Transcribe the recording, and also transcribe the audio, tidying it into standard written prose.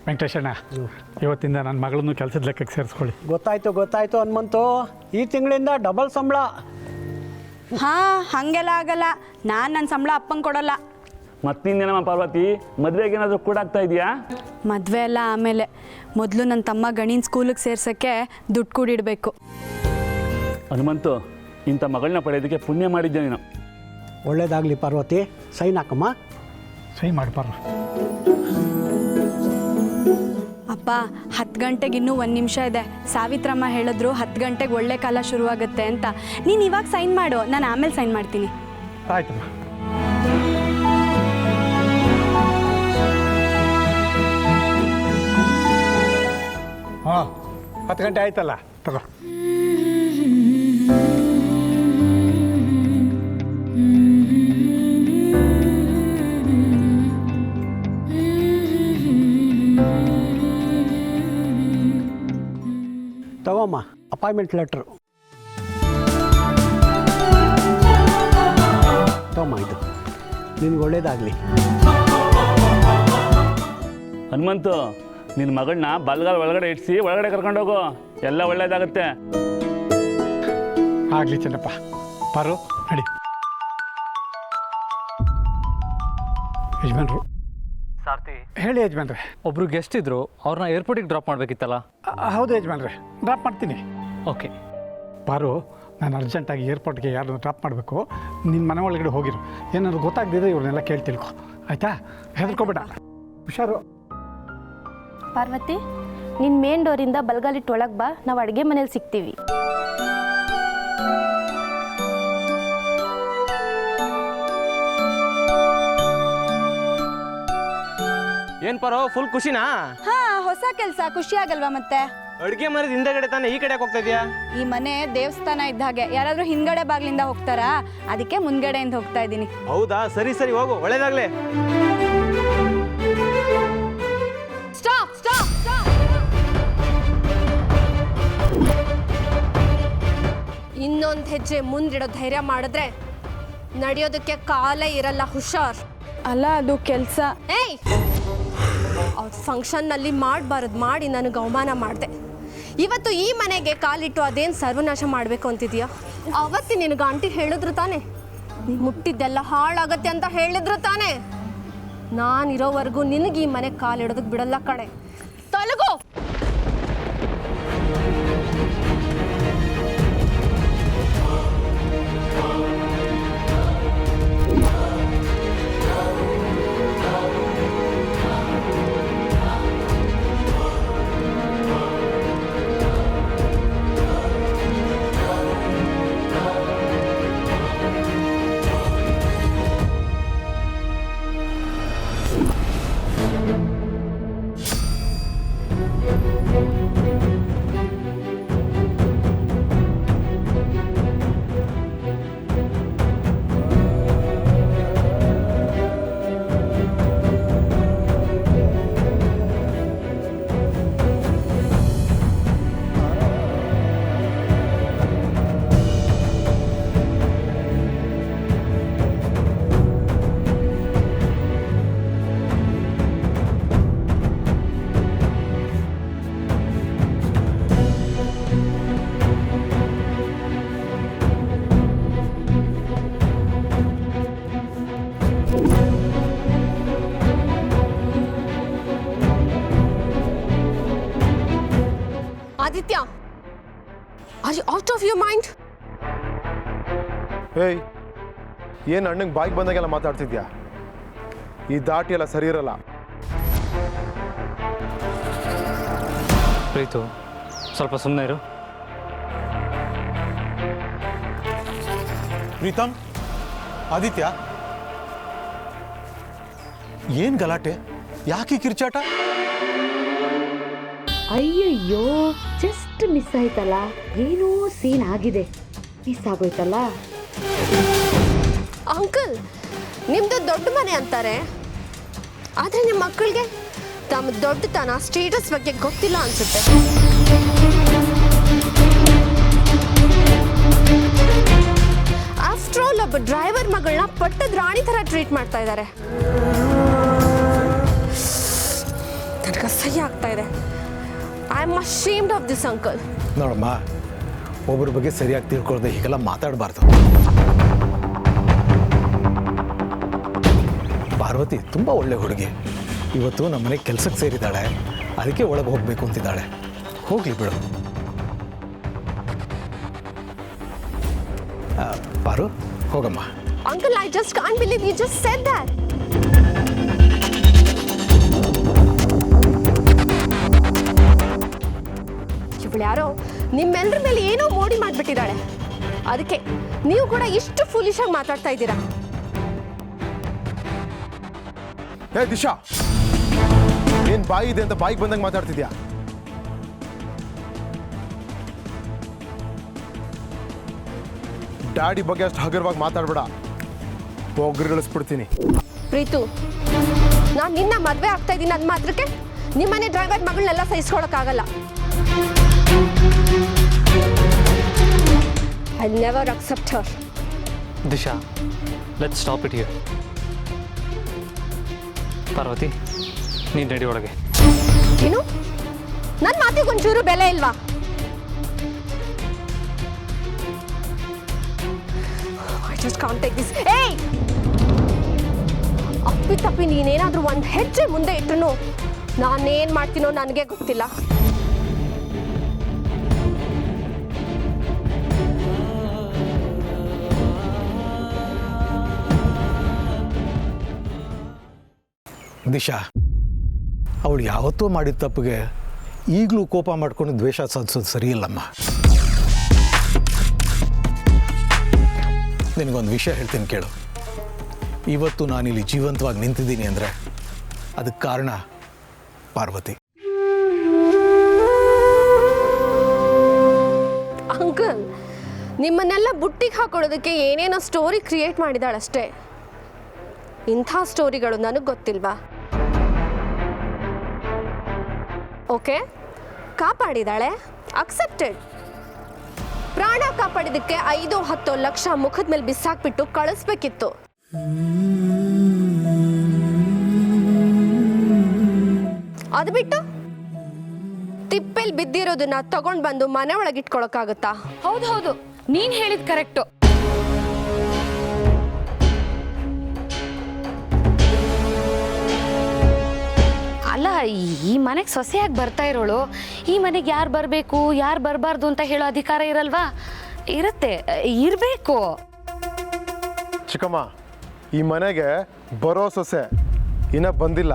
ವೆಂಕಟೇಶಣ್ಣ, ಇವತ್ತಿಂದ ನನ್ನ ಮಗಳನ್ನು ಕೆಲಸದ ಲೆಕ್ಕಕ್ಕೆ ಸೇರಿಸ್ಕೊಳ್ಳಿ. ಗೊತ್ತಾಯ್ತು ಹನುಮಂತು, ಈ ತಿಂಗಳಿಂದ ಡಬಲ್ ಸಂಬಳ. ಹಾಂ, ಹಾಗೆಲ್ಲ ಆಗಲ್ಲ. ನಾನು ನನ್ನ ಸಂಬಳ ಅಪ್ಪಂಗೆ ಕೊಡೋಲ್ಲ. ಮತ್ತಿಂದೇನಮ್ಮ ಪಾರ್ವತಿ, ಮದುವೆಗೆ ಏನಾದರೂ ಕೂಡ ಆಗ್ತಾ ಇದೆಯಾ? ಮದುವೆ ಎಲ್ಲ ಆಮೇಲೆ. ಮೊದಲು ನನ್ನ ತಮ್ಮ ಗಣಿನ ಸ್ಕೂಲಿಗೆ ಸೇರ್ಸೋಕ್ಕೆ ದುಡ್ಡು ಕೂಡಿಡಬೇಕು. ಹನುಮಂತು, ಇಂಥ ಮಗಳನ್ನ ಪಡೆಯೋದಕ್ಕೆ ಪುಣ್ಯ ಮಾಡಿದ್ದೆ ನೀನು. ಒಳ್ಳೇದಾಗಲಿ ಪಾರ್ವತಿ. ಸೈನ್ ಹಾಕಮ್ಮ. ಸಹಿ ಮಾಡಿ ಪಾರ್ವ. ಅಪ್ಪ, 10 ಗಂಟೆಗೆ ಇನ್ನೂ 1 ನಿಮಿಷ ಇದೆ. ಸಾವಿತ್ರಮ್ಮ ಹೇಳಿದ್ರು 10 ಗಂಟೆಗೆ ಒಳ್ಳೆ ಕಾಲ ಶುರುವಾಗುತ್ತೆ ಅಂತ. ನೀನು ಇವಾಗ ಸೈನ್ ಮಾಡು, ನಾನು ಆಮೇಲೆ ಸೈನ್ ಮಾಡ್ತೀನಿ. ಆಯ್ತಮ್ಮ. ಹಾಂ, 10 ಗಂಟೆ ಆಯ್ತಲ್ಲ, ತಗೋ. ತಗೋಮ್ಮ, ಅಪಾಯಿಂಟ್ಮೆಂಟ್ ಲೆಟ್ರು ತಗೋಮ್ಮ. ಇದು ನಿನ್ಗೆ ಒಳ್ಳೇದಾಗಲಿ. ಹನುಮಂತು, ನಿನ್ನ ಮಗಳನ್ನ ಬಲ್ಗಾಲ ಒಳಗಡೆ ಇಡಿಸಿ ಒಳಗಡೆ ಕರ್ಕೊಂಡೋಗು, ಎಲ್ಲ ಒಳ್ಳೇದಾಗುತ್ತೆ. ಆಗಲಿ ಚೆನ್ನಪ್ಪ. ಪಾರು, ನಡಿ. ಯಜಮಾನ್ರು. ಸಾರ್ಥಿ, ಹೇಳಿ ಯಜಮಾನ್ರೆ. ಒಬ್ರು ಗೆಸ್ಟ್ ಇದ್ರು, ಅವ್ರನ್ನ ಏರ್ಪೋರ್ಟಿಗೆ ಡ್ರಾಪ್ ಮಾಡಬೇಕಿತ್ತಲ್ಲ? ಹೌದು ಯಜಮಾನ್ರೆ, ಡ್ರಾಪ್ ಮಾಡ್ತೀನಿ. ಓಕೆ. ಪಾರು, ನಾನು ಅರ್ಜೆಂಟಾಗಿ ಏರ್ಪೋರ್ಟ್ಗೆ ಯಾರನ್ನು ಡ್ರಾಪ್ ಮಾಡಬೇಕು. ನಿನ್ನ ಮನೆ ಒಳಗಡೆ ಹೋಗಿರು. ಏನಾದ್ರು ಗೊತ್ತಾಗದಿದ್ರೆ ಇವ್ರನ್ನೆಲ್ಲ ಕೇಳಿ ತಿಳ್ಕೊ, ಆಯಿತಾ? ಹೆದರ್ಕೋಬೇಡ, ಹುಷಾರು. ಪಾರ್ವತಿ, ನಿನ್ನ ಮೇನ್ ಡೋರಿಂದ ಬಲ್ಗಾಲಿಟ್ಟು ಒಳಗೆ ಬಾ, ನಾವು ಅಡುಗೆ ಮನೇಲಿ ಸಿಗ್ತೀವಿ. ಏನ್ ಪರೋ, ಫುಲ್ ಖುಷಿನಾ? ಹಾಂ, ಹೊಸ ಕೆಲಸ ಖುಷಿ ಆಗಲ್ವಾ ಮತ್ತೆ? ಅಡುಗೆ ಮರದ ಹಿಂದಗಡೆ ತಾನೆ, ಈ ಕಡೆ ಹೋಗ್ತಾ ಇದೆಯಾ? ಈ ಮನೆ ದೇವಸ್ಥಾನ ಇದ್ದ ಹಾಗೆ. ಯಾರಾದರೂ ಹಿಂದ್ಗಡೆ ಬಾಗಿಲಿಂದ ಹೋಗ್ತಾರಾ? ಅದಕ್ಕೆ ಮುಂದ್ಗಡೆಯಿಂದ ಹೋಗ್ತಾ ಇದ್ದೀನಿ. ಹೌದಾ, ಸರಿ ಸರಿ, ಹೋಗು, ಒಳ್ಳೇದಾಗ್ಲಿ. Stop stop stop. ಇನ್ನೊಂದು ಹೆಜ್ಜೆ ಮುಂದಿಡೋ ಧೈರ್ಯ ಮಾಡಿದ್ರೆ ನಡೆಯೋದಕ್ಕೆ ಕಾಲೇ ಇರಲ್ಲ. ಹುಷಾರ್. ಅಲ್ಲ, ಅದು ಕೆಲಸ. ಏಯ್, ಅವ್ರ ಫಂಕ್ಷನ್ನಲ್ಲಿ ಮಾಡಬಾರದು ಮಾಡಿ ನನಗೆ ಅವಮಾನ ಮಾಡಿದೆ. ಇವತ್ತು ಈ ಮನೆಗೆ ಕಾಲಿಟ್ಟು ಅದೇನು ಸರ್ವನಾಶ ಮಾಡಬೇಕು ಅಂತಿದೆಯಾ? ಅವತ್ತು ನಿನಗೆ ಆಂಟಿ ಹೇಳಿದ್ರು ತಾನೆ, ಮುಟ್ಟಿದ್ದೆಲ್ಲ ಹಾಳಾಗತ್ತೆ ಅಂತ ಹೇಳಿದ್ರು ತಾನೆ. ನಾನಿರೋವರೆಗೂ ನಿನಗೆ ಈ ಮನೆಗೆ ಕಾಲಿಡೋದಕ್ಕೆ ಬಿಡಲ್ಲ ಕಣೆ. ತೊಲಗೋ. Aditya, are you out of your mind? ಏಯ್, ಏನು ಅಣ್ಣಂಗೆ ಬಾಯಿಗೆ ಬಂದಾಗೆಲ್ಲ ಮಾತಾಡ್ತಿದ್ಯಾ? ಈ ದಾಟಿ ಎಲ್ಲ ಸರಿ ಇರಲ್ಲ. ಪ್ರೀತು, ಸ್ವಲ್ಪ ಸುಮ್ಮನೆ ಇರು. ಪ್ರೀತಮ್, ಆದಿತ್ಯ, ಏನ್ ಗಲಾಟೆ? ಯಾಕೆ ಕಿರ್ಚಾಟ? ಅಯ್ಯಯ್ಯೋ, ಜಸ್ಟ್ ಮಿಸ್ ಆಯ್ತಲ್ಲ. ಏನೋ ಸೀನ್ ಆಗಿದೆ, ಮಿಸ್ ಆಗೋಯ್ತಲ್ಲ. ಅಂಕಲ್, ನಿಮ್ದು ದೊಡ್ಡ ಮನೆ ಅಂತಾರೆ, ಆದರೆ ನಿಮ್ಮ ಮಕ್ಕಳಿಗೆ ತಮ್ಮ ದೊಡ್ಡತನ ಸ್ಟೇಟಸ್ ಬಗ್ಗೆ ಗೊತ್ತಿಲ್ಲ ಅನ್ಸುತ್ತೆ. ಆಫ್ಟರ್ ಆಲ್ ಒಬ್ಬ ಡ್ರೈವರ್ ಮಗಳನ್ನ ಪಟ್ಟದ ರಾಣಿ ಥರ ಟ್ರೀಟ್ ಮಾಡ್ತಾ ಇದ್ದಾರೆ. ನನಗೆ ಅಸಹ್ಯ ಆಗ್ತಾ ಇದೆ. I am ashamed of this uncle. ನೋಡಮ್ಮ, ಒಬ್ಬರ ಬಗ್ಗೆ ಸರಿಯಾಗಿ ತಿಳ್ಕೊಳ್ದೆ ಹೀಗೆಲ್ಲ ಮಾತಾಡಬಾರ್ದು. ಪಾರ್ವತಿ ತುಂಬ ಒಳ್ಳೆ ಹುಡುಗಿ. ಇವತ್ತು ನಮ್ಮ ಮನೆಗೆ ಕೆಲಸಕ್ಕೆ ಸೇರಿದ್ದಾಳೆ, ಅದಕ್ಕೆ ಒಳಗೆ ಹೋಗಬೇಕು ಅಂತಿದ್ದಾಳೆ. ಹೋಗಲಿ ಬಿಡು. ಪಾರು, ಹೋಗಮ್ಮ. Uncle, I just can't believe you just said that. ಇವಳು ಯಾರೋ ನಿಮ್ಮೆಲ್ಲರ ಮೇಲೆ ಏನೋ ಮೋಡಿ ಮಾಡಿಬಿಟ್ಟಿದ್ದಾಳೆ. ಅದಕ್ಕೆ ನೀವು ಕೂಡ ಇಷ್ಟು ಫೂಲಿಶ್ ಆಗಿ ಮಾತಾಡ್ತಾ ಇದ್ದೀರಾ. ಏ ದಿಶಾ, ಏನ್ ಬಾಯಿ ಇದೆ ಅಂತ ಬಾಯಿಗೆ ಬಂದಂಗೆ ಮಾತಾಡ್ತಿದ್ಯಾ? ಡ್ಯಾಡಿ ಬಗ್ಗೆ ಅಷ್ಟು ಹಗರವಾಗಿ ಮಾತಾಡ್ಬೇಡ, ಒಗ್ಗರಿಗಳಿಸ್ಬಿಡ್ತೀನಿ. ಪ್ರೀತು, ನಾನು ನಿನ್ನ ಮದುವೆ ಆಗ್ತಾ ಇದ್ದೀನಿ ಅಂದ ಮಾತ್ರಕ್ಕೆ ನಿಮ್ಮನೆ ಡ್ರೈವರ್ ಮಗಳನ್ನೆಲ್ಲ ಸಹಿಸ್ಕೊಳಕ್ಕಾಗಲ್ಲ. I never accept her. Disha, let's stop it here. Parvati, ನೀನು ನಡಿ ಒಳಗೆ. ಏನು? ನನ್ನ ಮಾತಿಗೆ ಒಂಚೂರು ಬೆಲೆ ಇಲ್ವಾ? I just can't take this. Hey! ಅಪ್ಪಿ ನೀನೇನಾದ್ರೂ ಒಂದು ಹೆಜ್ಜೆ ಮುಂದೆ ಇಟ್ಟನು ನಾನೇನ್ ಮಾಡ್ತೀನೋ ನನಗೆ ಗೊತ್ತಿಲ್ಲ. ದಿಶಾ, ಅವಳು ಯಾವತ್ತೂ ಮಾಡಿದ ತಪ್ಪಿಗೆ ಈಗಲೂ ಕೋಪ ಮಾಡ್ಕೊಂಡು ದ್ವೇಷ ಸಾಧಿಸೋದು ಸರಿಯಿಲ್ಲಮ್ಮ. ನಿನಗೊಂದು ವಿಷಯ ಹೇಳ್ತೀನಿ ಕೇಳು. ಇವತ್ತು ನಾನಿಲ್ಲಿ ಜೀವಂತವಾಗಿ ನಿಂತಿದ್ದೀನಿ ಅಂದರೆ ಅದಕ್ಕೆ ಕಾರಣ ಪಾರ್ವತಿ. ಅಂಕಲ್, ನಿಮ್ಮನ್ನೆಲ್ಲ ಬುಟ್ಟಿಗೆ ಹಾಕೊಳ್ಳೋದಕ್ಕೆ ಏನೇನೋ ಸ್ಟೋರಿ ಕ್ರಿಯೇಟ್ ಮಾಡಿದಾಳಷ್ಟೇ. ಇಂಥ ಸ್ಟೋರಿಗಳು ನನಗೆ ಗೊತ್ತಿಲ್ವಾ? ಓಕೆ, ಕಾಪಾಡಿದಾಳೆ, ಅಕ್ಸೆಪ್ಟೆಡ್. ಪ್ರಾಣ ಕಾಪಾಡಿದಕ್ಕೆ 5-10 ಲಕ್ಷ ಮುಖದ ಮೇಲೆ ಬಿಸಾಕ್ಬಿಟ್ಟು ಕಳಿಸ್ಬೇಕಿತ್ತು. ಅದು ಬಿಟ್ಟು ತಿಪ್ಪೆಲ್ ಬಿದ್ದಿರೋದನ್ನ ತಗೊಂಡ್ ಬಂದು ಮನೆ ಒಳಗಿಟ್ಕೊಳಕ್ಕಾಗತ್ತಾ? ಹೌದು, ನೀನ್ ಹೇಳಿದ್ ಕರೆಕ್ಟು. ಅಲ್ಲ, ಈ ಮನೆಗೆ ಸೊಸೆಯಾಗಿ ಬರ್ತಾ ಇರೋಳು, ಈ ಮನೆಗೆ ಯಾರು ಬರಬೇಕು ಯಾರು ಬರಬಾರ್ದು ಅಂತ ಹೇಳೋ ಅಧಿಕಾರ ಇರಲ್ವಾ? ಇರುತ್ತೆ, ಇರಬೇಕು. ಚಿಕ್ಕಮ್ಮ, ಈ ಮನೆಗೆ ಬರೋ ಸೊಸೆ ಇನ್ನೂ ಬಂದಿಲ್ಲ.